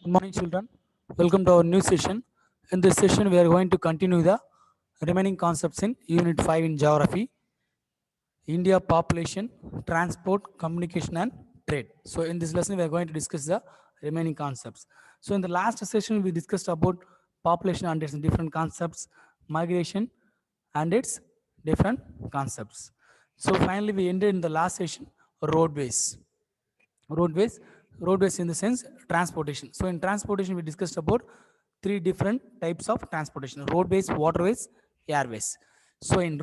Good morning, children. Welcome to our new session. In this session, we are going to continue the remaining concepts in Unit 5 in Geography, India population, transport, communication, and trade. So, in this lesson, we are going to discuss the remaining concepts. So, in the last session, we discussed about population and its different concepts, migration and its different concepts. So, finally, we ended in the last session roadways. roadways Roadways in the sense transportation. So in transportation we discussed about three different types of transportation: roadways, waterways, airways. So in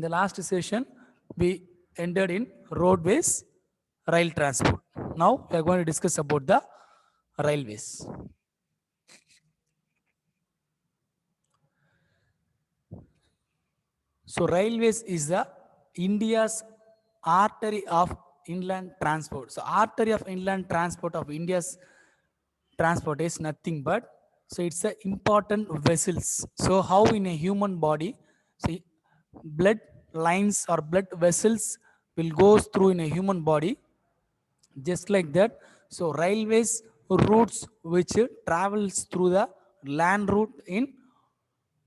the last session we ended in roadways, rail transport. Now we are going to discuss about the railways. So railways is the India's artery of inland transport. So artery of inland transport of India's transport is nothing but, so it's a important vessels. So how in a human body, see, blood lines or blood vessels will goes through in a human body, just like that. So railways routes which travels through the land route in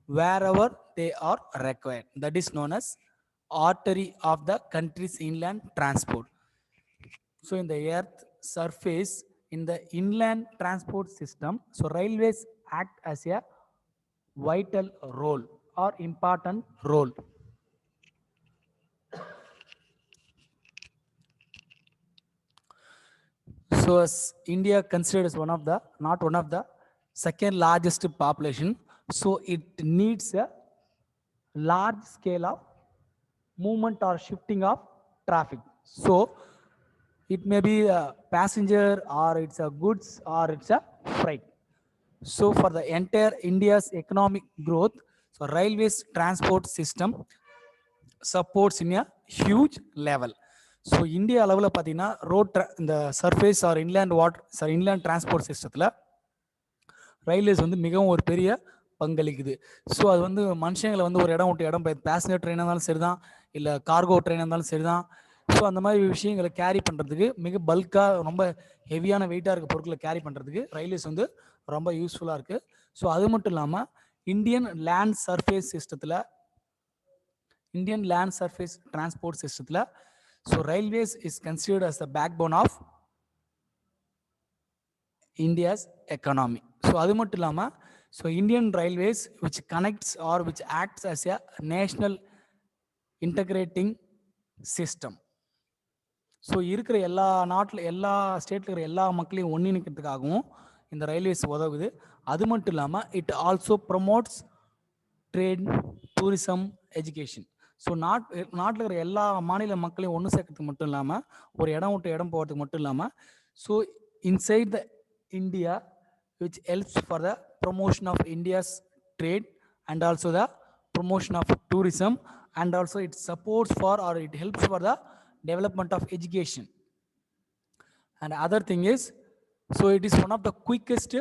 wherever they are required, that is known as artery of the country's inland transport. So in the earth surface, in the inland transport system, so railways act as a vital role or important role. So as India considered as one of the, not one of the, second largest population, so it needs a large scale of movement or shifting of traffic. So it may be a passenger or it's a goods or it's a freight. So for the entire India's economic growth, so railways transport system supports in a huge level. So India அளவில் பார்த்தீங்கன்னா இந்த surface or inland water சார் inland transport சிஸ்டத்தில் railways வந்து மிகவும் ஒரு பெரிய பங்களிக்குது. So அது வந்து மனுஷங்களை வந்து ஒரு இடம் விட்டு இடம் பேசஞ்சர் ட்ரெயினாக இருந்தாலும் சரி தான், இல்லை கார்கோ ட்ரெயினாக இருந்தாலும் சரி தான். ஸோ அந்த மாதிரி விஷயங்களை கேரி பண்ணுறதுக்கு, மிக பல்காக ரொம்ப ஹெவியான வெயிட்டாக இருக்க பொருட்களை கேரி பண்ணுறதுக்கு ரயில்வேஸ் வந்து ரொம்ப யூஸ்ஃபுல்லாக இருக்குது. ஸோ அது மட்டும் இல்லாமல் இந்தியன் லேண்ட் சர்ஃபேஸ் சிஸ்டத்தில், Indian land surface transport system, so railways is considered as the backbone of India's economy. So adu mattum illama, so Indian railways which connects or which acts as a national integrating system. So இருக்கிற எல்லா நாட்டில் எல்லா ஸ்டேட்டில் இருக்கிற எல்லா மக்களையும் ஒன்றிணைக்கிறதுக்காகவும் இந்த railways உதவுது. அது மட்டும் இல்லாமல் it also promotes trade, tourism, education. So நாட்டில் இருக்கிற எல்லா மாநில மக்களையும் ஒன்று சேர்க்கறதுக்கு மட்டும் இல்லாமல், ஒரு இடம் விட்டு இடம் போகிறதுக்கு மட்டும் இல்லாமல், so inside the India which helps for the promotion of India's trade and also the promotion of tourism and also it supports for or it helps for the development of education. And other thing is, so it is one of the quickest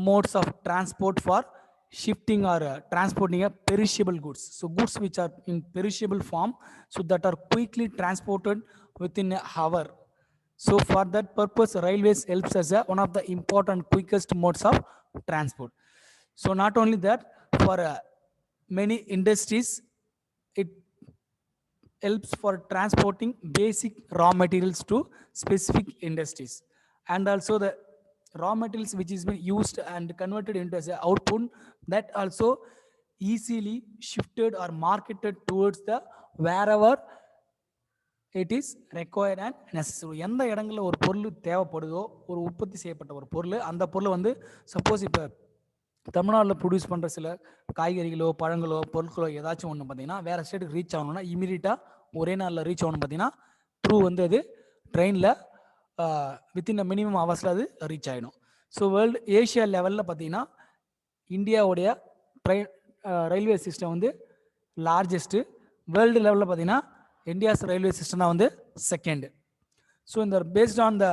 modes of transport for shifting or transporting a perishable goods. So goods which are in perishable form, so that are quickly transported within an hour. So for that purpose, railways helps as one of the important quickest modes of transport. So not only that, for many industries, it helps for transporting basic raw materials to specific industries, and also the raw materials which is been used and converted into as a output, that also easily shifted or marketed towards the wherever it is required and necessary. எந்த இடங்களில் ஒரு பொருள் தேவைப்படுதோ, ஒரு உற்பத்தி செய்யப்பட்ட ஒரு பொருள், அந்த பொருளை வந்து சப்போஸ் இப்போ தமிழ்நாட்டில் ப்ரொடியூஸ் பண்ணுற சில காய்கறிகளோ பழங்களோ பொருட்களோ ஏதாச்சும் ஒன்று பார்த்தீங்கன்னா வேறு ஸ்டேட்டுக்கு ரீச் ஆகணும்னா இமீடியட்டாக ஒரே நாளில் ரீச் ஆகணும் பார்த்தீங்கன்னா த்ரூ வந்து அது ட்ரெயினில் வித்தின் அ மினிமம் ஹவர்ஸில் அது ரீச் ஆகிடும். ஸோ வேர்ல்டு ஏஷியா லெவலில் பார்த்தீங்கன்னா இந்தியாவுடைய ரயில்வே சிஸ்டம் வந்து லார்ஜஸ்ட்டு. வேர்ல்டு லெவலில் பார்த்தீங்கன்னா இந்தியாஸ் ரயில்வே சிஸ்டம் தான் வந்து செகண்ட். ஸோ இந்த based on the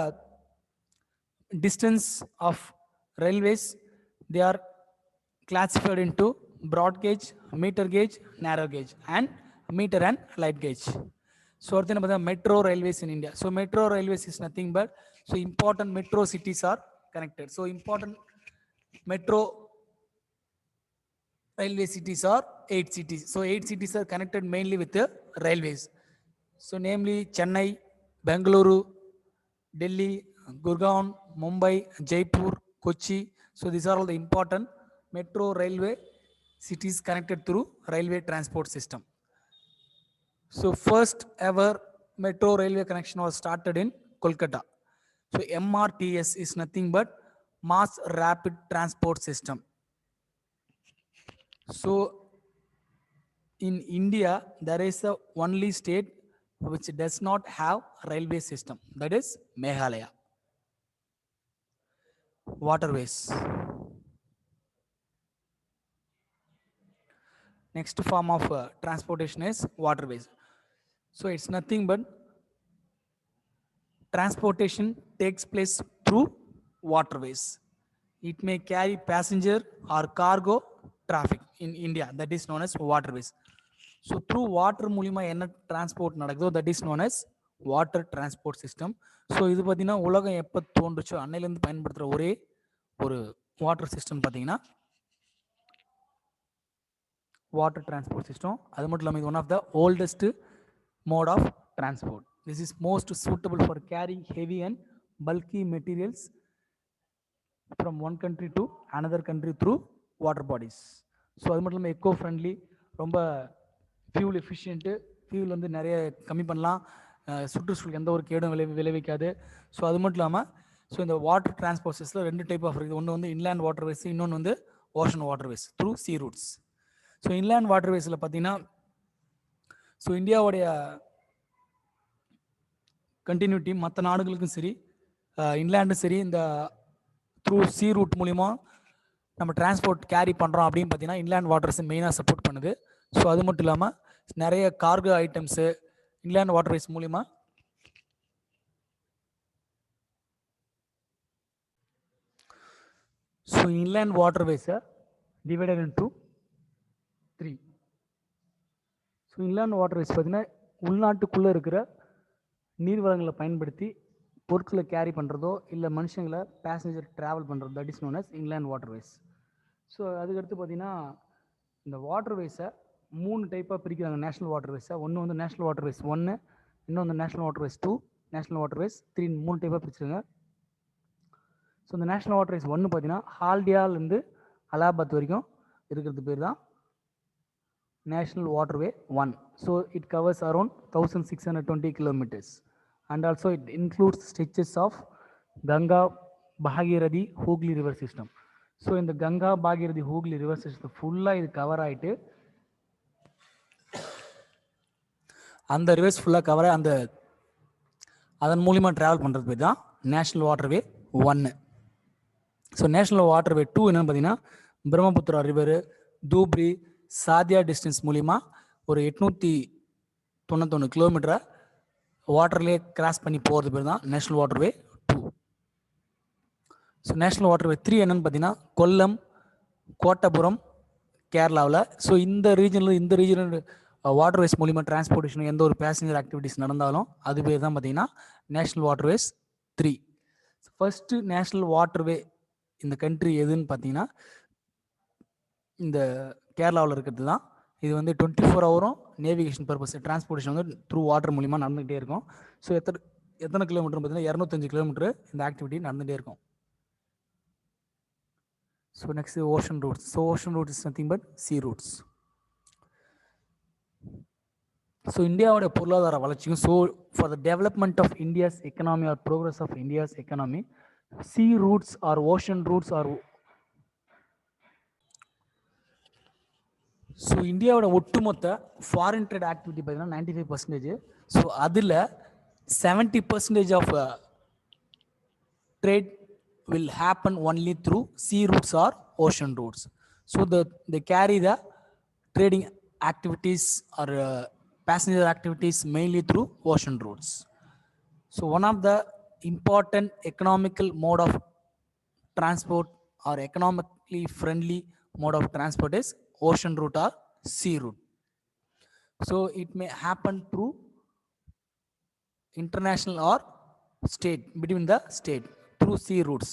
distance of railways, they are classified into broad gauge, meter gauge, narrow gauge, and meter and light gauge. So then about the metro railways in India. So metro railways is nothing but, so important metro cities are connected. So important metro railway cities are 8 cities. So 8 cities are connected mainly with the railways. So namely Chennai, Bengaluru, Delhi, Gurgaon, Mumbai, Jaipur, Kochi. So these are all the important metro railway cities connected through railway transport system. So first ever metro railway connection was started in Kolkata. So MRTS is nothing but mass rapid transport system. So in India, there is a only state which does not have railway system. That is Meghalaya. Waterways. Next form of transportation is waterways. So it's nothing but transportation takes place through waterways. It may carry passenger or cargo traffic in India, that is known as waterways. So through water மூலியமா என்ன transport நடக்குதோ that is known as water transport system. So இது பார்த்தீங்கன்னா உலகம் எப்போ தோன்றுச்சோ அன்னையிலேருந்து பயன்படுத்துகிற ஒரே ஒரு வாட்டர் சிஸ்டம் பார்த்தீங்கன்னா வாட்டர் டிரான்ஸ்போர்ட் சிஸ்டம். அது மட்டும் இல்லாமல் இது one of the oldest mode of transport. This is most suitable for carrying heavy and bulky materials from one country to another country through water bodies. So அது மட்டும் இல்லாமல் echo friendly, ரொம்ப fuel efficient, fuel வந்து நிறைய கம்மி பண்ணலாம், சுற்றுச்சூழலுக்கு எந்த ஒரு கேடும் விளைவிக்காது. ஸோ அது மட்டும் இல்லாமல் ஸோ இந்த வாட்டர் டிரான்ஸ்போர்ட்டஸில் ரெண்டு டைப் ஆஃப் இருக்குது. ஒன்று வந்து இன்லேண்ட் வாட்டர்வேஸ், இன்னொன்று வந்து ocean waterways through sea routes. So inland வாட்டர்வேஸில் பார்த்தீங்கன்னா ஸோ இந்தியாவுடைய கண்டினியூட்டி மற்ற நாடுகளுக்கும் சரி இன்லேண்டும் சரி இந்த த்ரூ சீ ரூட் மூலிமா நம்ம டிரான்ஸ்போர்ட் கேரி பண்ணுறோம் அப்படின்னு பார்த்தீங்கன்னா இன்லேண்ட் வாட்டர்ஸ் மெயினாக சப்போர்ட் பண்ணுது. ஸோ அது மட்டும் இல்லாமல் நிறைய கார்கோ ஐட்டம்ஸு இன்லேண்ட் வாட்டர்வேஸ் மூலிமா ஸோ இன்லேண்ட் வாட்டர்வேஸை divided into 3. So inland waterways பார்த்தீங்கன்னா உள்நாட்டுக்குள்ளே இருக்கிற நீர்வளங்களை பயன்படுத்தி பொருட்களை கேரி பண்ணுறதோ இல்லை மனுஷங்களை பேசஞ்சர் ட்ராவல் பண்ணுறதோ that is known as inland waterways. So அதுக்கடுத்து பார்த்தீங்கன்னா இந்த வாட்டர்வேஸை 3 டைப்பாக பிரிக்கிறாங்க நேஷ்னல் வாட்டர்வேஸை. ஒன்று வந்து நேஷ்னல் வாட்டர்வேஸ் 1, இன்னும் வந்து நேஷ்னல் வாட்டர்வேஸ் 2, நேஷ்னல் வாட்டர்வேஸ் 3, 3 டைப்பாக பிரிச்சுருங்க. ஸோ இந்த நேஷ்னல் வாட்டர்வேஸ் 1 பார்த்தீங்கன்னா ஹால்டியாலேருந்து அலகாபாத் வரைக்கும் இருக்கிறது பேர் தான் National Waterway 1. So it covers around 1620 kilometers and also it includes stretches of Ganga, Bhagirathi, Hooghly river system. So in the Ganga, Bhagirathi, Hooghly river system full-ஆ இது cover ஆகிட்டு அந்த ரிவர்ஸ் ஃபுல்லாக கவர் ஆகி அந்த அதன் மூலிமா ட்ராவல் பண்ணுறது பேர் தான் national waterway 1. So national waterway 2 என்னென்னு பார்த்தீங்கன்னா பிரம்மபுத்திரா ரிவரு, தூப்ரி, சாதியா டிஸ்டன்ஸ் மூலிமா ஒரு 891 கிலோமீட்டரை வாட்டர்லேயே கிராஸ் பண்ணி போகிறது பேர் தான் national waterway 2. So national waterway 3 என்னென்னு பார்த்தீங்கன்னா கொல்லம், கோட்டபுரம், கேரளாவில். ஸோ இந்த ரீஜனில் வாட்டர்வேஸ் மூலிமா டிரான்ஸ்போர்ட்டேஷன் எந்த ஒரு பேசஞ்சர் ஆக்டிவிட்டிஸ் நடந்தாலும் அது பேர் தான் பார்த்தீங்கன்னா national waterways 3. First national waterway இந்த கண்ட்ரி எதுன்னு பார்த்தீங்கன்னா இந்த கேரளாவில் இருக்கிறது தான். இது வந்து 24 ஹவரும் நேவிகேஷன் பர்பஸ் டிரான்ஸ்போர்ட்டேஷன் வந்து த்ரூ வாட்டர் மூலிமா நடந்துகிட்டே இருக்கும். ஸோ எத்தனை கிலோமீட்டர் பார்த்தீங்கன்னா 205 கிலோமீட்டர் இந்த ஆக்டிவிட்டி நடந்துகிட்டே இருக்கும். So next ocean routes. So ocean routes is nothing but sea routes. So இந்தியாவோட பொருளாதார வளர்ச்சிக்கும் so for the development of India's economy or progress of India's economy sea routes or ocean routes or so இந்தியாவோட ஒட்டுமொத்த foreign trade activity பார்த்தீங்கன்னா 95%. So அதில் 70% of trade will happen only through sea routes or ocean routes. So they carry the trading activities or passenger activities mainly through ocean routes. So one of the important economical mode of transport or economically friendly mode of transport is ocean route or sea route. So it may happen through international or state, between the state through sea routes.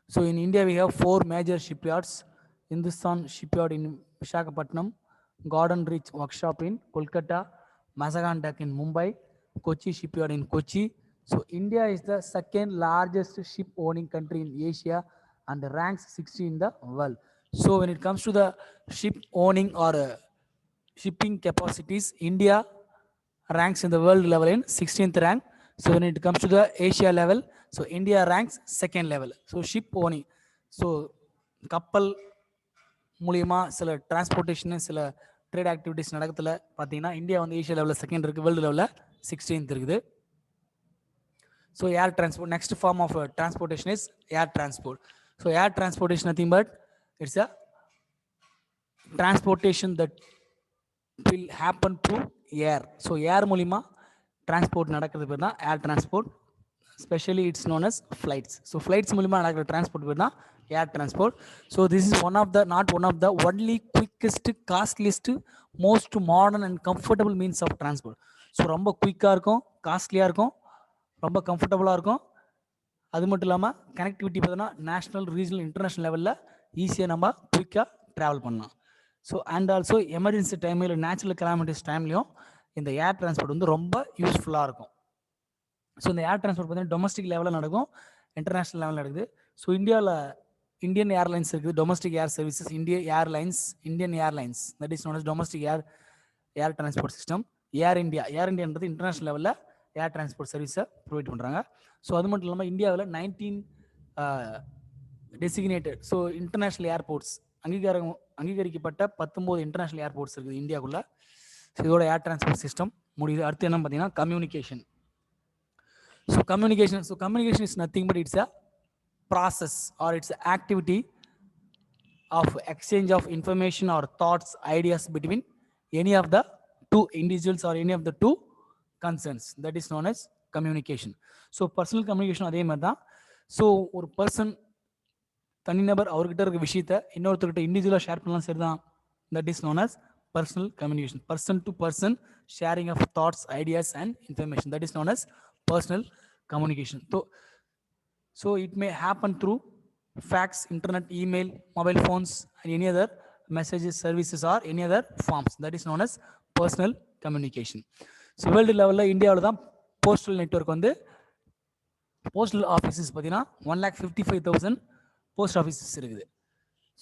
So in India, we have 4 major shipyards: Hindustan Shipyard in Visakhapatnam, Garden Reach Workshop in Kolkata, Mazagan Dock in Mumbai, Kochi Shipyard in Kochi. So India is the second largest ship owning country in Asia and ranks 60 in the world. So when it comes to the ship owning or shipping capacities, India ranks in the world level in 16th rank. So when it comes to the Asia level, so India ranks second level. So ship owning, so கப்பல் மூலியமா சில transportation சில trade activities நடக்கிறதுல பார்த்தீங்கன்னா India வந்து Asia லெவலில் second இருக்குது, world லெவலில் 16th இருக்குது. So air transport, next form of transportation is air transport. So air transportation nothing but it's a transportation that will happen through air. So air மூலியமா transport நடக்கிறது பேர் தான் air transport. Especially it's known as flights. So flights மூலியமா நடக்கிற transport பேர் தான் air transport. So this is not one of the only quickest, costliest, most modern and comfortable means of transport. So ரொம்ப குயிக்காக இருக்கும், காஸ்ட்லியாக இருக்கும், ரொம்ப கம்ஃபர்டபுளாக இருக்கும். அது மட்டும் இல்லாமல் கனெக்டிவிட்டி பார்த்தோன்னா நேஷனல், ரீஜனல், இன்டர்நேஷ்னல் லெவலில் ஈஸியாக நம்ம குயிக்காக ட்ராவல் பண்ணலாம். So and also emergency time இல்லை நேச்சுரல் கலாமிட்டிஸ் டைம்லையும் இந்த ஏர் டிரான்ஸ்போர்ட் வந்து ரொம்ப யூஸ்ஃபுல்லாக இருக்கும். ஸோ இந்த ஏர் டிரான்ஸ்போர்ட் பார்த்தீங்கன்னா டொமஸ்டிக் லெவலில் நடக்கும், இன்டர்நேஷ்னல் லெவலில் நடக்குது. ஸோ இந்தியாவில் இந்தியன் ஏர்லைன்ஸ் இருக்குது, domestic air services, Indian airlines that is known as domestic air transport system. Air இந்தியான்றது இன்டர்நேஷ்னல் லெவலில் ஏர் டிரான்ஸ்போர்ட் சர்வீஸை ப்ரொவைட் பண்ணுறாங்க. ஸோ அது மட்டும் இல்லாமல் இந்தியாவில் 19 டெசிக்னேட்டட் ஸோ இன்டர்நேஷ்னல் ஏர்போர்ட்ஸ் அங்கீகரிக்கப்பட்ட 19 இன்டர்நேஷ்னல் ஏர்போர்ட்ஸ் இருக்குது இந்தியாவுக்குள்ள. ஸோ இதோட ஏர் டிரான்ஸ்போர்ட் சிஸ்டம் முடியுது. அடுத்து என்ன பார்த்தீங்கன்னா communication. So communication is nothing but it's a process or it's an activity of exchange of information or thoughts, ideas between any of the two individuals or any of the two concerns. That is known as communication. So personal communication அதே மாதிரி தான். So ஒரு person தனிநபர் அவர்கிட்ட இருக்க விஷயத்த இன்னொருத்தர்கிட்ட இண்டிவிஜுவலாக ஷேர் பண்ணலாம், சரிதான். That is known as personal communication. Person to person sharing of thoughts, ideas and information, that is known as personal communication. So it may happen through fax, internet, email, mobile phones and any other messages, services or any other forms, that is known as personal communication. So world level இந்தியாவில் தான் postal network வந்து postal offices பார்த்தீங்கன்னா 1,55,000 post offices இருக்குது.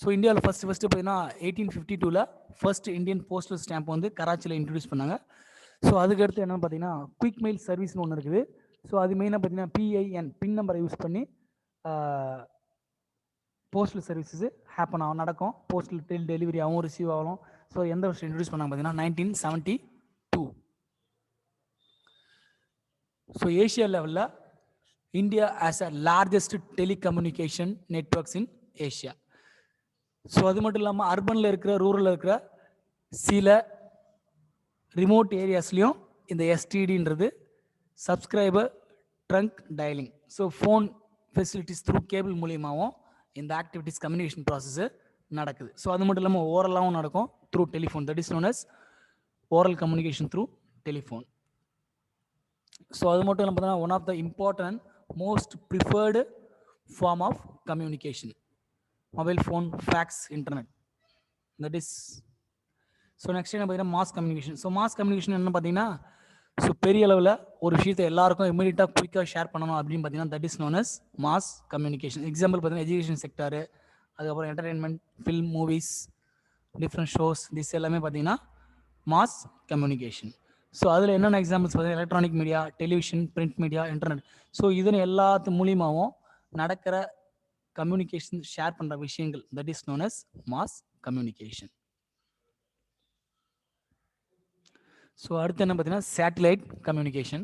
So இந்தியாவில் first பார்த்தீங்கன்னா 1852 first Indian postal stamp வந்து கராச்சியில் introduce பண்ணாங்க. So அதுக்கடுத்து என்னென்னு பார்த்தீங்கன்னா குயிக் மெயில் சர்வீஸ்னு ஒன்று இருக்குது. ஸோ அது மெயினாக பார்த்தீங்கன்னா PIN பின் நம்பரை யூஸ் பண்ணி போஸ்டல் சர்வீசஸ் ஹேப்பன் ஆகும், நடக்கும். போஸ்டல் டெலிவரி ஆகும், ரிசீவ் ஆகும். ஸோ எந்த வருஷம் இன்ட்ரடியூஸ் பண்ணாங்க பார்த்தீங்கன்னா 1972. ஸோ ஏஷியா லெவலில் India as a largest telecommunication networks in Asia. So அது மட்டும் இல்லாமல் அர்பனில் இருக்கிற, ரூரலில் இருக்கிற சில ரிமோட் ஏரியாஸ்லையும் இந்த STDன்றது subscriber trunk dialling, so phone facilities through cable மூலியமாகவும் இந்த ஆக்டிவிட்டிஸ் கம்யூனிகேஷன் ப்ராசஸ் நடக்குது. ஸோ அது மட்டும் இல்லாமல் ஓரலாகவும் நடக்கும் through telephone, that is known as oral communication through telephone. So அது மட்டும் இல்லாமல் பார்த்தீங்கன்னா one of the important most preferred form of communication mobile phone, fax, internet, that is. So next என்ன பார்த்தீங்கன்னா mass communication. So mass communication என்ன பார்த்தீங்கன்னா so பெரிய அளவில் ஒரு விஷயத்தை எல்லாருக்கும் இமீடியட்டாக குயிக்காக ஷேர் பண்ணணும் அப்படின்னு பார்த்தீங்கன்னா that is known as mass communication. Example பார்த்தீங்கன்னா எஜுகேஷன் செக்டாரு, அதுக்கப்புறம் entertainment, film, movies, different shows, this எல்லாமே பார்த்தீங்கன்னா மாஸ் கம்யூனிகேஷன். ஸோ அதில் என்னென்ன எக்ஸாம்பிள்ஸ் பார்த்தீங்கன்னா electronic media, television, print media, internet. So இதன் எல்லாத்து மூலியமாகவும் நடக்கிற கம்யூனிகேஷன் ஷேர் பண்ணுற விஷயங்கள் that is known as mass communication. So அடுத்து என்ன பார்த்தீங்கன்னா satellite communication.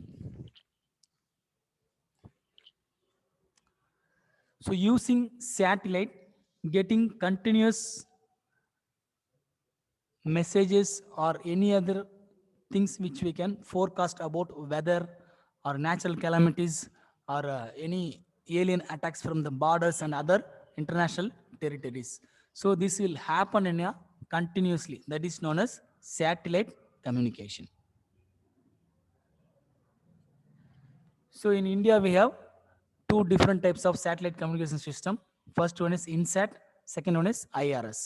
So using satellite getting continuous messages or any other things which we can forecast about weather or natural calamities or any alien attacks from the borders and other international territories. So this will happen in a continuously, that is known as satellite communication. So in India we have two different types of satellite communication system. First one is INSAT, second one is IRS.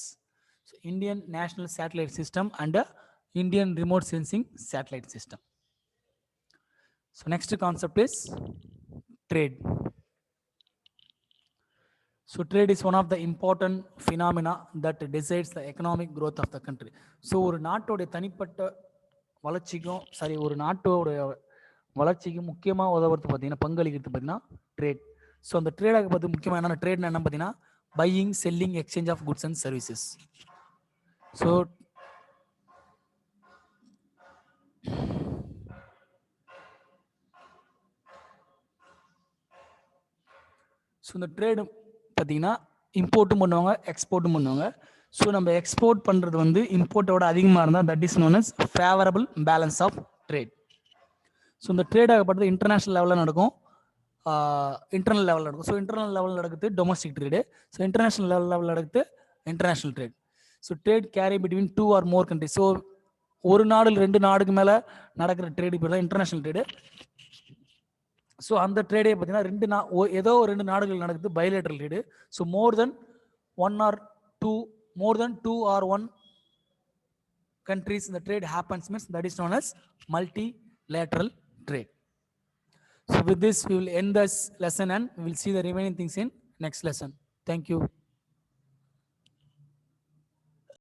So Indian National Satellite System and Indian Remote Sensing Satellite System. So next concept is trade. So trade is one of the important phenomena that decides the economic growth of the country. So ஒரு நாட்டோட தனிப்பட்ட வளர்ச்சிக்கும் ஒரு நாட்டோட வளர்ச்சிக்கு முக்கியமாக உதவுறது பார்த்தீங்கன்னா பங்களிக்கிறது பார்த்தீங்கன்னா ட்ரேட். ஸோ அந்த ட்ரேடாக பார்த்து முக்கியமாக என்னென்ன ட்ரேட்னா என்ன பார்த்தீங்கன்னா buying, selling, exchange of goods and services. So இந்த ட்ரேடு பார்த்தீங்கன்னா இம்போர்ட்டும் பண்ணுவாங்க, எக்ஸ்போர்ட்டும் பண்ணுவாங்க. ஸோ நம்ம எக்ஸ்போர்ட் பண்ணுறது வந்து இம்போர்ட்டோட அதிகமாக இருந்தால் that is known as favourable balance of trade. So இந்த ட்ரேட் ஆகப்பட்டது இன்டர்நேஷ்னல் லெவலில் நடக்கும், இன்டர்னல் லெவலில் நடக்கும். ஸோ இன்டர்னல் லெவலில் நடக்குது டொமஸ்டிக் ட்ரேடு. ஸோ இன்டர்நேஷ்னல் லெவலில் நடக்குது international trade. So trade carry between 2 or more countries. So ஒரு நாடு 2 நாடுக்கு மேலே நடக்கிற ட்ரேடு பேர் தான் இன்டர்நேஷ்னல் ட்ரேடு. ஸோ அந்த ட்ரேடே பார்த்தீங்கன்னா ஏதோ 2 நாடுகள் நடக்குது bilateral trade. So more than 2 or 1 countries in the trade happens means that is known as multilateral trade. So with this we will end this lesson and we will see the remaining things in next lesson. Thank you.